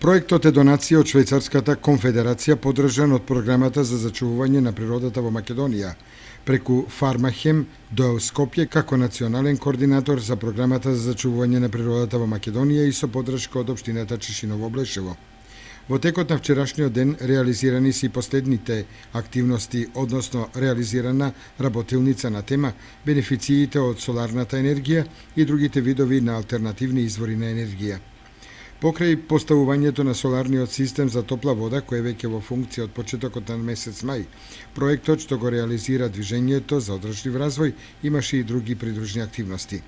Проектот е донација од Швајцарската конфедерација, поддржан од програмата за зачувување на природата во Македонија, преку Фармахем до Скопје како национален координатор за програмата за зачувување на природата во Македонија и со поддршка од општината Чешиново-Облешево. Во текот на вчерашниот ден реализирани се и последните активности, односно реализирана работилница на тема бенефициите од соларната енергија и другите видови на алтернативни извори на енергија. Покрај поставувањето на соларниот систем за топла вода, кој е веќе во функција од почетокот на месец мај, проектот што го реализира Движењето за одржлив развој имаше и други придружни активности.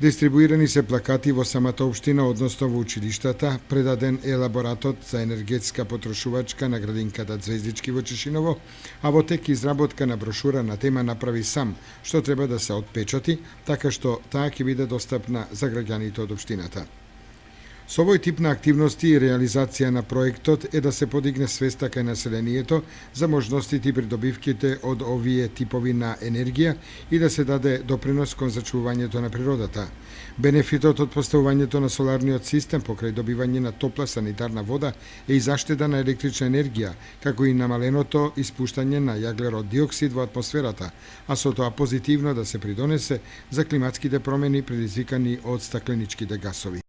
Дистрибуирани се плакати во самата општина, односно во училиштата, предаден елаборатот за енергетска потрошувачка на градинката Звездички во Чешиново, а во тек изработка на брошура на тема Направи сам, што треба да се отпечати, така што таа ќе биде достапна за граѓаните од општината. Со овој тип на активности и реализација на проектот е да се подигне свеста кај населението за можностите и придобивките од овие типови на енергија и да се даде допринос кон зачувувањето на природата. Бенефитот од поставувањето на соларниот систем покрај добивање на топла санитарна вода е и заштеда на електрична енергија, како и намаленото испуштање на јаглерод диоксид во атмосферата, а со тоа позитивно да се придонесе за климатските промени предизвикани од стакленичките гасови.